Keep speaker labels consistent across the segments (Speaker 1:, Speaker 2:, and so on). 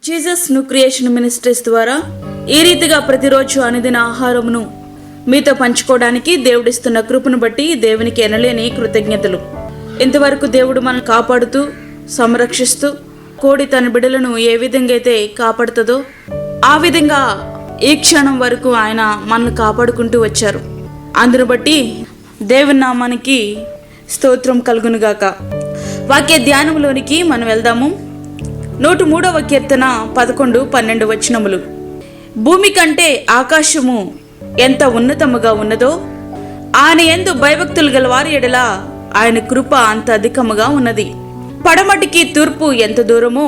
Speaker 1: Jesus new creation ministries ద్వారా ఈ రీతిగా ప్రతిరోజు అనుదిన ఆహారమును మీతో పంచుకోవడానికి దేవుడిస్తున్న కృపను బట్టి దేవునికి ఎనలేని కృతజ్ఞతలు. ఇంతవరకు దేవుడు మనల్ని కాపాడుతూ సంరక్షిస్తూ కోడి తన బిడ్డలను ఏ విధంగా అయితే కాపాడుతుందో ఆ విధంగా ఈ క్షణం వరకు ఆయన మనల్ని కాపాడుకుంటూ వచ్చారు. అందును బట్టి దేవుని నామానికి స్తోత్రం కలుగునుగాక. వాక్య ధ్యానంలోనికి మనం వెళ్దాము. 103వ కీర్తన 11-12 వచనములు. భూమి కంటే ఆకాశము ఎంత ఉన్నతముగా ఉన్నదో ఆయన యందు భయభక్తులు గల వారి ఎడల ఆయన కృప అంత అధికముగా ఉన్నది. పడమటికి తూర్పు ఎంత దూరమో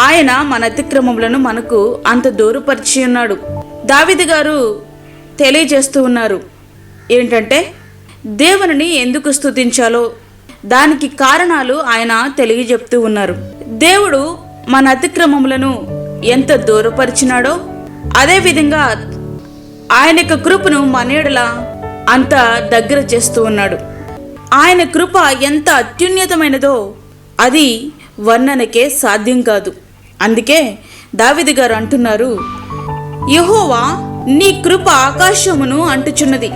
Speaker 1: ఆయన మన అతిక్రమములను మనకు అంత దూరపరిచి ఉన్నాడు. దావీదు గారు తెలియజేస్తూ ఉన్నారు ఏంటంటే దేవునిని ఎందుకు స్తుతించాలో దానికి కారణాలు ఆయన తెలియజెప్తూ ఉన్నారు. దేవుడు మన అతిక్రమములను ఎంత దూరపరిచినాడో అదేవిధంగా ఆయన యొక్క కృపను మన ఎడల అంత దగ్గర చేస్తూ ఉన్నాడు. ఆయన కృప ఎంత అత్యున్నతమైనదో అది వర్ణనకే సాధ్యం కాదు. అందుకే దావీదు గారు అంటున్నారు, యెహోవా నీ కృప ఆకాశమును అంటుచున్నది,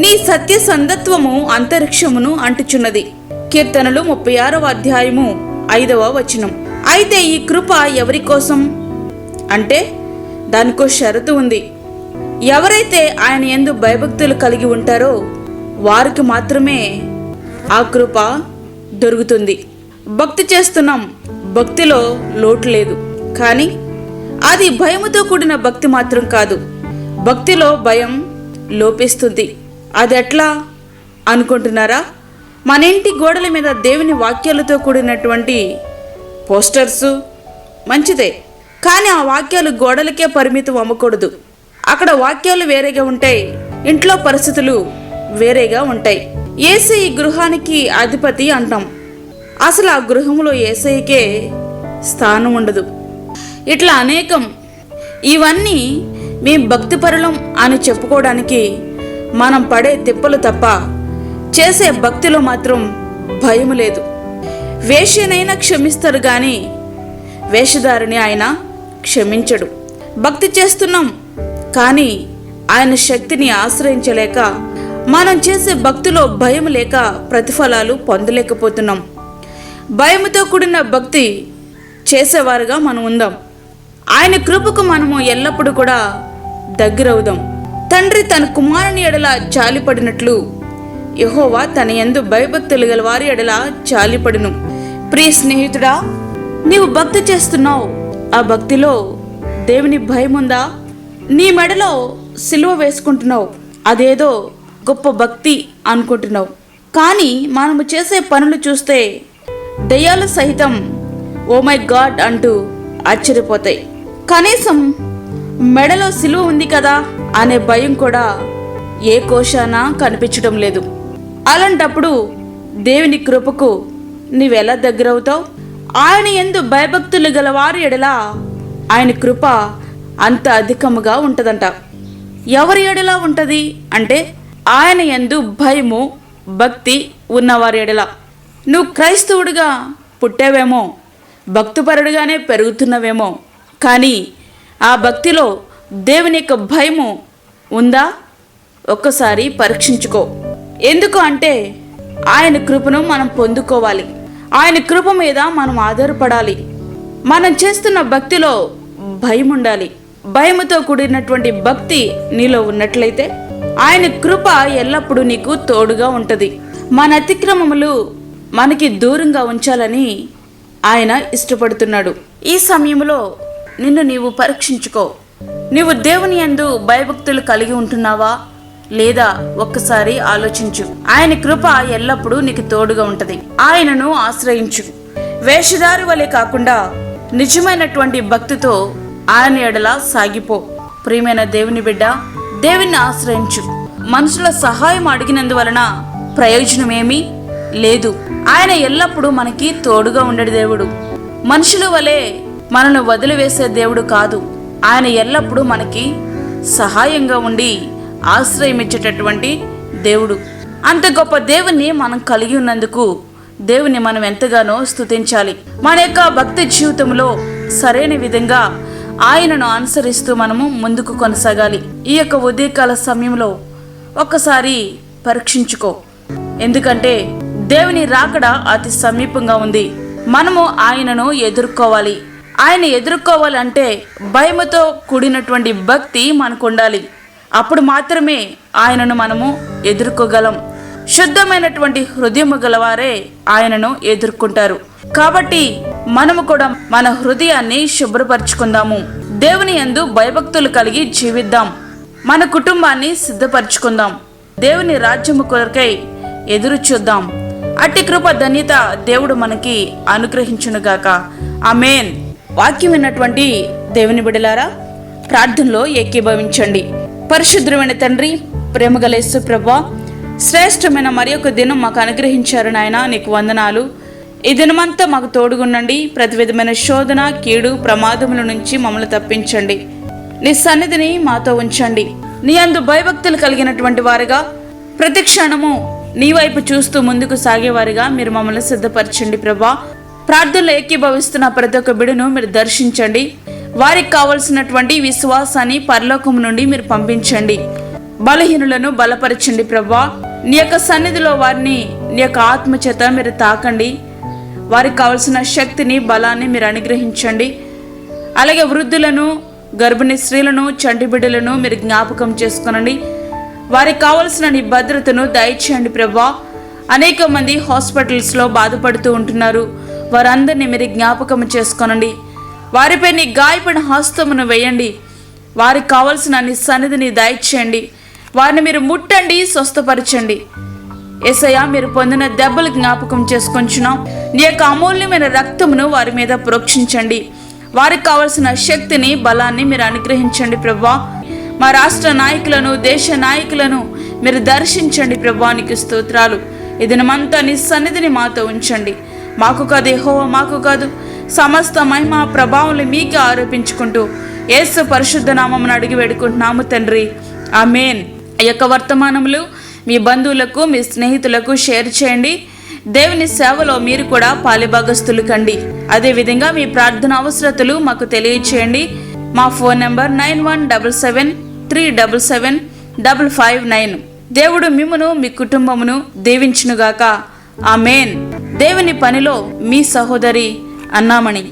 Speaker 1: నీ సత్య సందత్వము అంతరిక్షమును అంటుచున్నది. కీర్తనలు 36వ అధ్యాయము 5వ వచనం. అయితే ఈ కృప ఎవరి కోసం అంటే దానికో షరతు ఉంది. ఎవరైతే ఆయన యందు భయభక్తులు కలిగి ఉంటారో వారికి మాత్రమే ఆ కృప దొరుకుతుంది. భక్తి చేస్తున్నాం, భక్తిలో లోటు లేదు, కానీ అది భయముతో కూడిన భక్తి మాత్రం కాదు. భక్తిలో భయం లోపిస్తుంది. అది ఎట్లా అనుకుంటున్నారా? మన ఇంటి గోడల మీద దేవుని వాక్యాలతో కూడినటువంటి పోస్టర్సు మంచిదే, కానీ ఆ వాక్యాలు గోడలకే పరిమితం అవ్వకూడదు. అక్కడ వాక్యాలు వేరేగా ఉంటాయి, ఇంట్లో పరిస్థితులు వేరేగా ఉంటాయి. యేసయ్య గృహానికి అధిపతి అంటాం, అసలు ఆ గృహంలో యేసయ్యకే స్థానం ఉండదు. ఇట్లా అనేకం. ఇవన్నీ మేము భక్తిపరులం అని చెప్పుకోవడానికి మనం పడే తిప్పలు తప్ప చేసే భక్తిలో మాత్రం భయం లేదు. వేశ్యనైనా క్షమిస్తారు కానీ వేషధారిని ఆయన క్షమించడు. భక్తి చేస్తున్నాం కానీ ఆయన శక్తిని ఆశ్రయించలేక మనం చేసే భక్తిలో భయం లేక ప్రతిఫలాలు పొందలేకపోతున్నాం. భయముతో కూడిన భక్తి చేసేవారుగా మనం ఉందాం. ఆయన కృపకు మనము ఎల్లప్పుడూ కూడా దగ్గరవుదాం. తండ్రి తన కుమారుని ఎడల జాలిపడినట్లు యెహోవా తన యందు భయభక్తులు గల వారి ఎడల జాలిపడును. ప్రియ స్నేహితుడా, నీవు భక్తి చేస్తున్నావు, ఆ భక్తిలో దేవుని భయం ఉందా? నీ మెడలో సిలువ వేసుకుంటున్నావు, అదేదో గొప్ప భక్తి అనుకుంటున్నావు. కానీ మనము చేసే పనులు చూస్తే దయ్యాలు సహితం ఓ మై గాడ్ అంటూ ఆశ్చర్యపోతాయి. కనీసం మెడలో సిలువ ఉంది కదా అనే భయం కూడా ఏ కోశాన కనిపించడం లేదు. అలాంటప్పుడు దేవుని కృపకు నీవెలా దగ్గరవుతావు? ఆయన యందు భయభక్తులు గల వారి ఎడల ఆయన కృప అంత అధికముగా ఉంటదంట. ఎవరి ఎడల ఉంటది అంటే ఆయన యందు భయము భక్తి ఉన్నవారి ఎడల. నువ్వు క్రైస్తవుడిగా పుట్టావేమో, భక్తిపరుడుగానే పెరుగుతున్నవేమో, కానీ ఆ భక్తిలో దేవుని యొక్క భయము ఉందా? ఒక్కసారి పరీక్షించుకో. ఎందుకు అంటే ఆయన కృపను మనం పొందుకోవాలి, ఆయన కృప మీద మనం ఆధారపడాలి. మనం చేస్తున్న భక్తిలో భయం ఉండాలి. భయముతో కూడినటువంటి భక్తి నీలో ఉన్నట్లయితే ఆయన కృప ఎల్లప్పుడూ నీకు తోడుగా ఉంటుంది. మన అతిక్రమములు మనకి దూరంగా ఉంచాలని ఆయన ఇష్టపడుతున్నాడు. ఈ సమయంలో నిన్ను నీవు పరీక్షించుకో. నీవు దేవుని యందు భయభక్తులు కలిగి ఉంటున్నావా లేదా ఒక్కసారి ఆలోచించు. ఆయన కృప ఎల్లప్పుడూ నీకు తోడుగా ఉంటది. ఆయనను ఆశ్రయించు. వేషధారి వలె కాకుండా నిజమైనటువంటి భక్తితో ఆయన ఎడల సాగిపో. ప్రియమైన దేవుని బిడ్డ, దేవుని ఆశ్రయించు. మనుషుల సహాయం అడిగినందువలన ప్రయోజనమేమీ లేదు. ఆయన ఎల్లప్పుడూ మనకి తోడుగా ఉండడు దేవుడు. మనుషుల వలె మనను వదిలివేసే దేవుడు కాదు. ఆయన ఎల్లప్పుడూ మనకి సహాయంగా ఉండి ఆశ్రయమిచ్చేటటువంటి దేవుడు. అంత గొప్ప దేవుని మనం కలిగి ఉన్నందుకు దేవుని మనం ఎంతగానో స్తుతించాలి. మన యొక్క భక్తి జీవితంలో సరైన విధంగా ఆయనను అనుసరిస్తూ మనము ముందుకు కొనసాగాలి. ఈ యొక్క ఉదయకాల సమయంలో ఒక్కసారి పరీక్షించుకో. ఎందుకంటే దేవుని రాకడ అతి సమీపంగా ఉంది. మనము ఆయనను ఎదుర్కోవాలి. ఆయన ఎదుర్కోవాలంటే భయముతో కూడినటువంటి భక్తి మనకు ఉండాలి. అప్పుడు మాత్రమే ఆయనను మనము ఎదుర్కోగలం. శుద్ధమైనటువంటి హృదయము గలవారే ఆయనను ఎదుర్కొంటారు. కాబట్టి మనము కూడా మన హృదయాన్ని శుభ్రపరచుకుందాము. దేవుని యందు భయభక్తులు కలిగి జీవిద్దాం. మన కుటుంబాన్ని సిద్ధపరచుకుందాం. దేవుని రాజ్యము కొరకై ఎదురు చూద్దాం. అట్టి కృప ధన్యత దేవుడు మనకి అనుగ్రహించునుగాక. ఆమేన్. వాక్యం విన్నటువంటి దేవుని బిడ్డలారా, ప్రార్థనలో ఏకీభవించండి. పరిశుద్ధమైన తండ్రి, ప్రేమగల యేసు ప్రభువా, శ్రేష్టమైన మరి ఒక దినం మాకు అనుగ్రహించారు నాయన, నీకు వందనాలు. ఈ దినమంతా మాకు తోడుగుండండి. ప్రతి విధమైన శోధన, కీడు, ప్రమాదముల నుంచి మమ్మల్ని తప్పించండి. నీ సన్నిధిని మాతో ఉంచండి. నీ అందు భయభక్తులు కలిగినటువంటి వారుగా, ప్రతి క్షణము నీ వైపు చూస్తూ ముందుకు సాగేవారుగా మీరు మమ్మల్ని సిద్ధపరచండి ప్రభా. ప్రార్థనలో ఏకీభవిస్తున్న ప్రతి ఒక్క బిడ్డను మీరు దర్శించండి. వారికి కావలసినటువంటి విశ్వాసాన్ని పరలోకము నుండి మీరు పంపించండి. బలహీనులను బలపరచండి ప్రభా. నీ యొక్క సన్నిధిలో వారిని నీ యొక్క ఆత్మ చేత మీరు తాకండి. వారికి కావలసిన శక్తిని, బలాన్ని మీరు అనుగ్రహించండి. అలాగే వృద్ధులను, గర్భిణీ స్త్రీలను, చంటి బిడ్డలను మీరు జ్ఞాపకం చేసుకొనండి. వారికి కావలసిన నీ భద్రతను దయచేయండి ప్రభా. అనేక మంది హాస్పిటల్స్లో బాధపడుతూ ఉంటున్నారు. వారందరినీ మీరు జ్ఞాపకం చేసుకొనండి. వారిపై నీ గాయపడిన హస్తమును వేయండి. వారికి కావలసిన నీ సన్నిధిని దయచేయండి. వారిని మీరు ముట్టండి, స్వస్థపరచండి. యేసయ్య, మీరు పొందిన దెబ్బలు జ్ఞాపకం చేసుకొంచున్నాం. నీ యొక్క అమూల్యమైన రక్తమును వారి మీద ప్రోక్షించండి. వారికి కావలసిన శక్తిని, బలాన్ని మీరు అనుగ్రహించండి ప్రభా. మా రాష్ట్ర నాయకులను, దేశ నాయకులను మీరు దర్శించండి ప్రభా. నీకు స్తోత్రాలు. ఈ దినమంతా నీ సన్నిధిని మాతో ఉంచండి. మాకు కాదు యెహోవా, మాకు కాదు, సమస్త మహిమ ప్రభావాలు మీకే ఆరోపించుకుంటూ యేసు పరిశుద్ధ నామమున అడిగి వేడుకుంటున్నాము తండ్రి. ఆమేన్. ఈ యొక్క వర్తమానములు మీ బంధువులకు, మీ స్నేహితులకు షేర్ చేయండి. దేవుని సేవలో మీరు కూడా పాలిభాగస్తులు కండి. అదేవిధంగా మీ ప్రార్థన అవసరతలు మాకు తెలియచేయండి. మా ఫోన్ నెంబర్ 9177377559. దేవుడు మిమ్మును, మీ కుటుంబమును దీవించునుగాక. ఆమేన్. దేవుని పనిలో మీ సహోదరి అన్నామణి.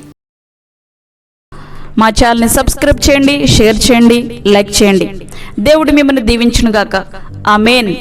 Speaker 1: మా ఛానల్ని సబ్స్క్రైబ్ చేయండి, షేర్ చేయండి, లైక్ చేయండి. దేవుడు మిమ్మల్ని దీవించునుగాక. ఆమేన్.